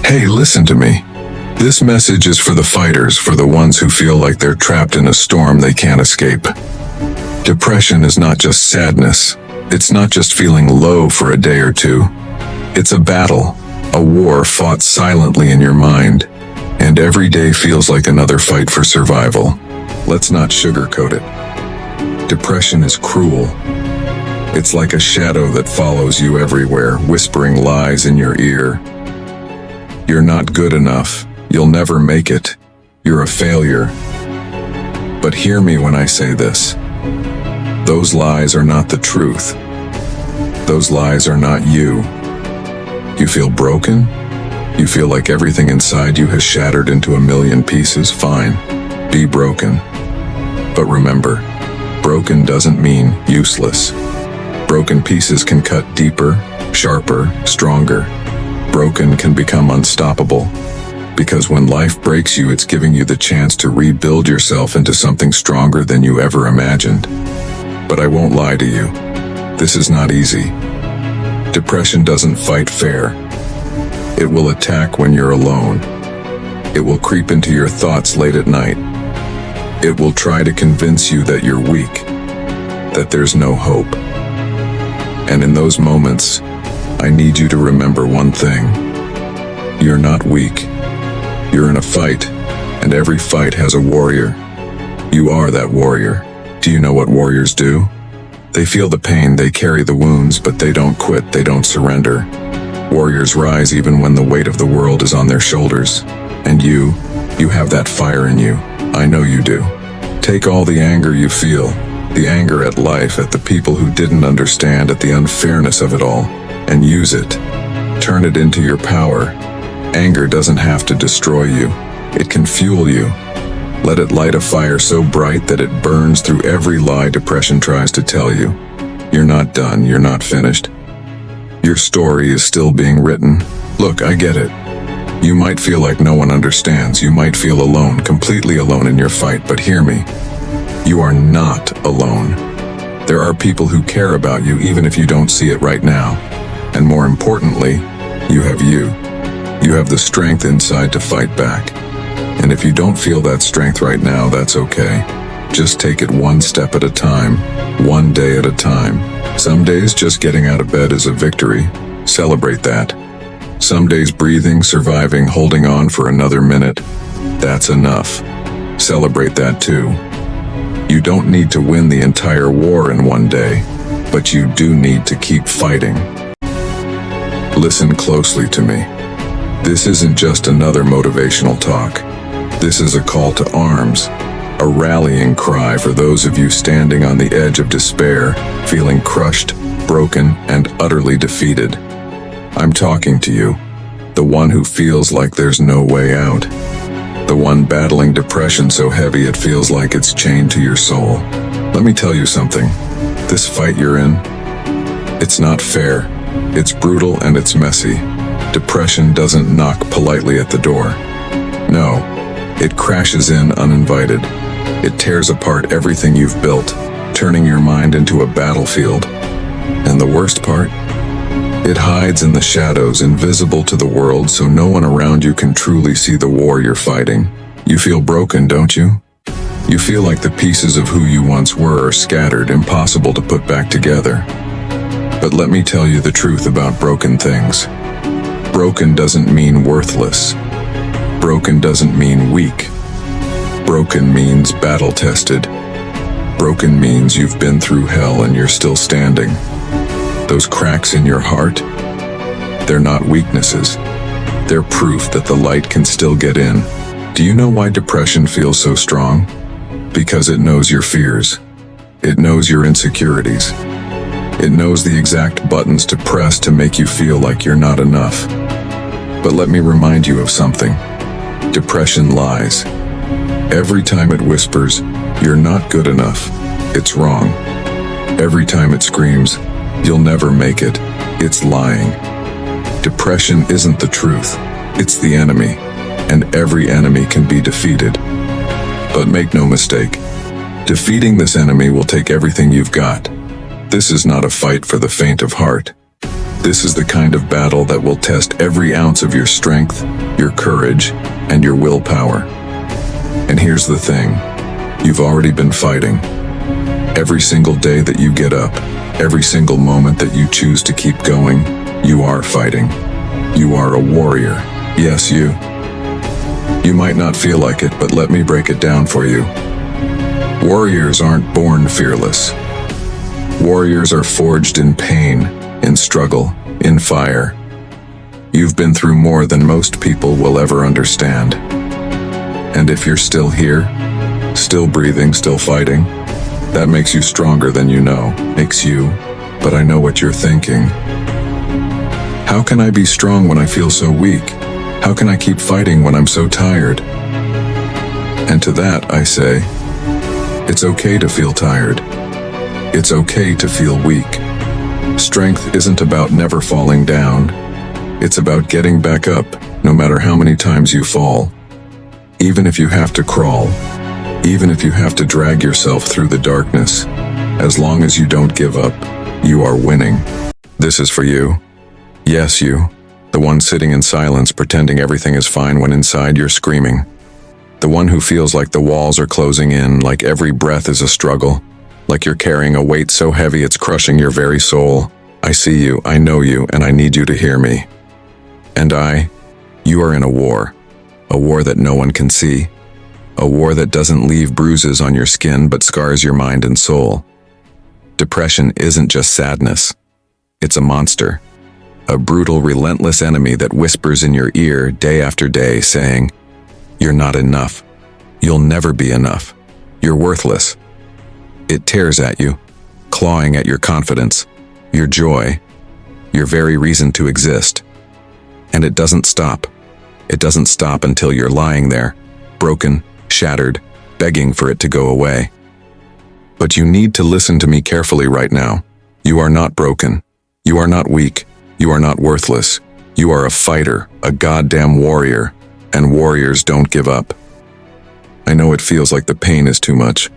Hey, listen to me. This message is for the fighters, for the ones who feel like they're trapped in a storm they can't escape. Depression is not just sadness. It's not just feeling low for a day or two. It's a battle, a war fought silently in your mind, and every day feels like another fight for survival. Let's not sugarcoat it. Depression is cruel. It's like a shadow that follows you everywhere, whispering lies in your ear. You're not good enough. You'll never make it. You're a failure. But hear me when I say this. Those lies are not the truth. Those lies are not you. You feel broken? You feel like everything inside you has shattered into a million pieces? Fine. Be broken. But remember, broken doesn't mean useless. Broken pieces can cut deeper, sharper, stronger. Broken can become unstoppable. Because when life breaks you, it's giving you the chance to rebuild yourself into something stronger than you ever imagined. But I won't lie to you. This is not easy. Depression doesn't fight fair. It will attack when you're alone. It will creep into your thoughts late at night. It will try to convince you that you're weak, that there's no hope. And in those moments, I need you to remember one thing. You're not weak. You're in a fight, and every fight has a warrior. You are that warrior. Do you know what warriors do? They feel the pain, they carry the wounds, but they don't quit, they don't surrender. Warriors rise even when the weight of the world is on their shoulders. And you have that fire in you. I know you do. Take all the anger you feel, the anger at life, at the people who didn't understand, at the unfairness of it all, and use it. Turn it into your power. Anger doesn't have to destroy you. It can fuel you. Let it light a fire so bright that it burns through every lie depression tries to tell you. You're not done. You're not finished. Your story is still being written. Look, I get it. You might feel like no one understands. You might feel alone, completely alone in your fight, but hear me. You are not alone. There are people who care about you even if you don't see it right now. And more importantly, you have you. You have the strength inside to fight back. And if you don't feel that strength right now, that's okay. Just take it one step at a time, one day at a time. Some days just getting out of bed is a victory. Celebrate that. Some days breathing, surviving, holding on for another minute. That's enough. Celebrate that too. You don't need to win the entire war in one day, but you do need to keep fighting. Listen closely to me. This isn't just another motivational talk. This is a call to arms, a rallying cry for those of you standing on the edge of despair, feeling crushed, broken, and utterly defeated. I'm talking to you, the one who feels like there's no way out. The one battling depression so heavy it feels like it's chained to your soul. Let me tell you something. This fight you're in, it's not fair. It's brutal and it's messy. Depression doesn't knock politely at the door. No, it crashes in uninvited. It tears apart everything you've built, turning your mind into a battlefield. And the worst part? It hides in the shadows, invisible to the world, so no one around you can truly see the war you're fighting. You feel broken, don't you? You feel like the pieces of who you once were are scattered, impossible to put back together. But let me tell you the truth about broken things. Broken doesn't mean worthless. Broken doesn't mean weak. Broken means battle-tested. Broken means you've been through hell and you're still standing. Those cracks in your heart, they're not weaknesses. They're proof that the light can still get in. Do you know why depression feels so strong? Because it knows your fears. It knows your insecurities. It knows the exact buttons to press to make you feel like you're not enough. But let me remind you of something. Depression lies. Every time it whispers, you're not good enough, it's wrong. Every time it screams, you'll never make it, it's lying. Depression isn't the truth, it's the enemy, and every enemy can be defeated. But make no mistake, defeating this enemy will take everything you've got. This is not a fight for the faint of heart. This is the kind of battle that will test every ounce of your strength, your courage, and your willpower. And here's the thing, you've already been fighting. Every single day that you get up, every single moment that you choose to keep going, you are fighting. You are a warrior. Yes, you. You might not feel like it, but let me break it down for you. Warriors aren't born fearless. Warriors are forged in pain, in struggle, in fire. You've been through more than most people will ever understand. And if you're still here, still breathing, still fighting, that makes you stronger than you know. Makes you, but I know what you're thinking. How can I be strong when I feel so weak? How can I keep fighting when I'm so tired? And to that I say, it's okay to feel tired. It's okay to feel weak. Strength isn't about never falling down. It's about getting back up, no matter how many times you fall. Even if you have to crawl, even if you have to drag yourself through the darkness, as long as you don't give up, you are winning. This is for you. Yes, you. The one sitting in silence pretending everything is fine when inside you're screaming. The one who feels like the walls are closing in, like every breath is a struggle, like you're carrying a weight so heavy it's crushing your very soul. I see you, I know you, and I need you to hear me. And you are in a war that no one can see, a war that doesn't leave bruises on your skin but scars your mind and soul. Depression isn't just sadness. It's a monster, a brutal, relentless enemy that whispers in your ear day after day saying, "You're not enough. You'll never be enough. You're worthless." It tears at you, clawing at your confidence, your joy, your very reason to exist. And it doesn't stop. It doesn't stop until you're lying there, broken, shattered, begging for it to go away. But you need to listen to me carefully right now. You are not broken. You are not weak. You are not worthless. You are a fighter, a goddamn warrior, and warriors don't give up. I know it feels like the pain is too much.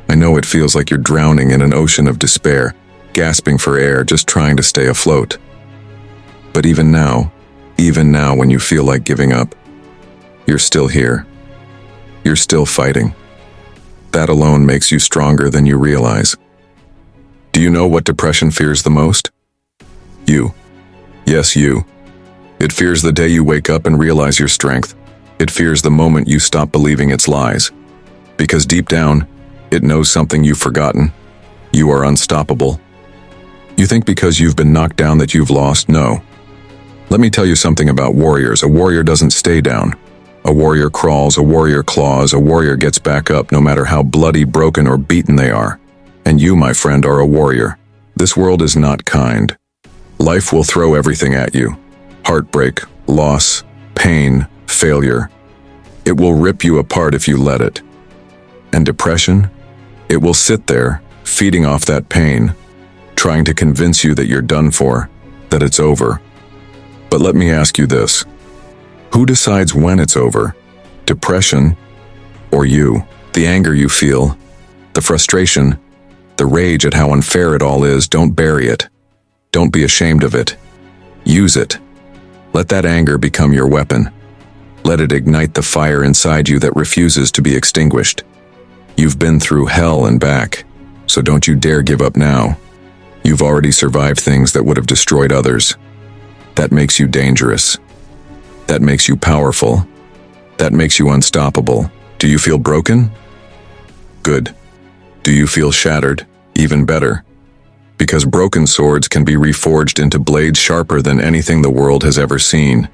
I know it feels like you're drowning in an ocean of despair, gasping for air, just trying to stay afloat. But even now when you feel like giving up, you're still here. You're still fighting. That alone makes you stronger than you realize. Do you know what depression fears the most? You. Yes, you. It fears the day you wake up and realize your strength. It fears the moment you stop believing its lies. Because deep down, it knows something you've forgotten. You are unstoppable. You think because you've been knocked down that you've lost? No. Let me tell you something about warriors. A warrior doesn't stay down. A warrior crawls, a warrior claws, a warrior gets back up no matter how bloody, broken, or beaten they are. And you, my friend, are a warrior. This world is not kind. Life will throw everything at you. Heartbreak, loss, pain, failure. It will rip you apart if you let it. And depression? It will sit there, feeding off that pain, trying to convince you that you're done for, that it's over. But let me ask you this. Who decides when it's over? Depression or you? The anger you feel, the frustration, the rage at how unfair it all is, don't bury it. Don't be ashamed of it. Use it. Let that anger become your weapon. Let it ignite the fire inside you that refuses to be extinguished. You've been through hell and back, so don't you dare give up now. You've already survived things that would have destroyed others. That makes you dangerous. That makes you powerful. That makes you unstoppable. Do you feel broken? Good. Do you feel shattered? Even better. Because broken swords can be reforged into blades sharper than anything the world has ever seen.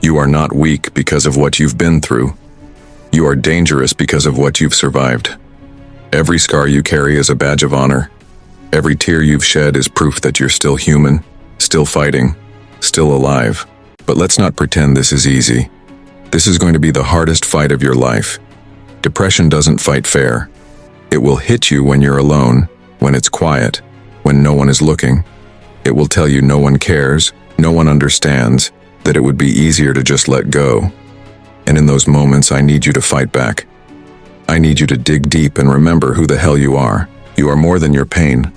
You are not weak because of what you've been through. You are dangerous because of what you've survived. Every scar you carry is a badge of honor. Every tear you've shed is proof that you're still human, still fighting, still alive. But let's not pretend this is easy. This is going to be the hardest fight of your life. Depression doesn't fight fair. It will hit you when you're alone, when it's quiet, when no one is looking. It will tell you no one cares, no one understands, that it would be easier to just let go. And in those moments, I need you to fight back. I need you to dig deep and remember who the hell you are. You are more than your pain.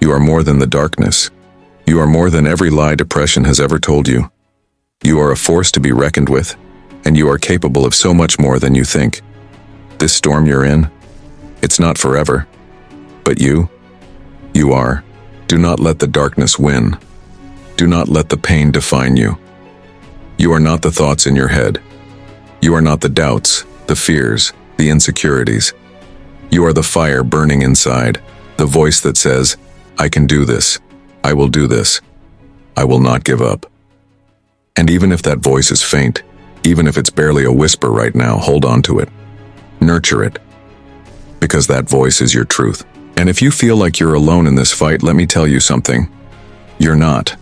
You are more than the darkness. You are more than every lie depression has ever told you. You are a force to be reckoned with, and you are capable of so much more than you think. This storm you're in, it's not forever. But you are. Do not let the darkness win. Do not let the pain define you. You are not the thoughts in your head. You are not the doubts, the fears, the insecurities. You are the fire burning inside, the voice that says, I can do this. I will do this. I will not give up. And even if that voice is faint, even if it's barely a whisper right now, hold on to it. Nurture it. Because that voice is your truth. And if you feel like you're alone in this fight, let me tell you something. You're not.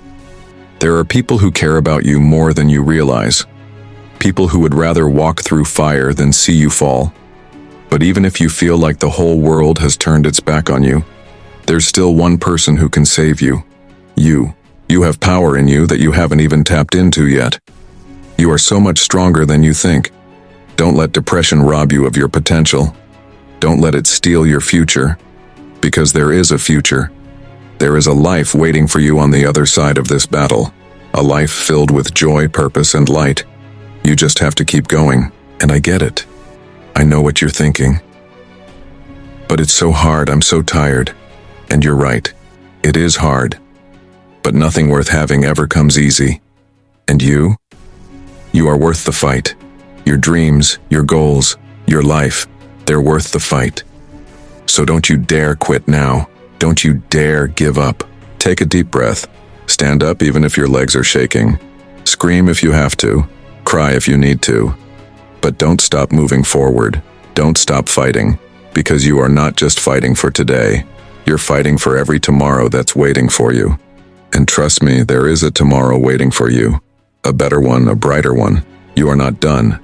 There are people who care about you more than you realize. People who would rather walk through fire than see you fall. But even if you feel like the whole world has turned its back on you, there's still one person who can save you. You. You have power in you that you haven't even tapped into yet. You are so much stronger than you think. Don't let depression rob you of your potential. Don't let it steal your future. Because there is a future. There is a life waiting for you on the other side of this battle. A life filled with joy, purpose, and light. You just have to keep going. And I get it. I know what you're thinking. But it's so hard, I'm so tired. And you're right. It is hard. But nothing worth having ever comes easy. And you? You are worth the fight. Your dreams, your goals, your life, they're worth the fight. So don't you dare quit now. Don't you dare give up. Take a deep breath. Stand up even if your legs are shaking. Scream if you have to. Cry if you need to. But don't stop moving forward. Don't stop fighting. Because you are not just fighting for today. You're fighting for every tomorrow that's waiting for you. And trust me, there is a tomorrow waiting for you. A better one, a brighter one. You are not done.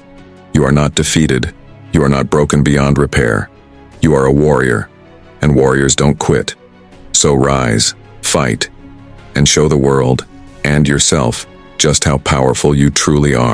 You are not defeated. You are not broken beyond repair. You are a warrior, and warriors don't quit. So rise, fight, and show the world, and yourself, just how powerful you truly are.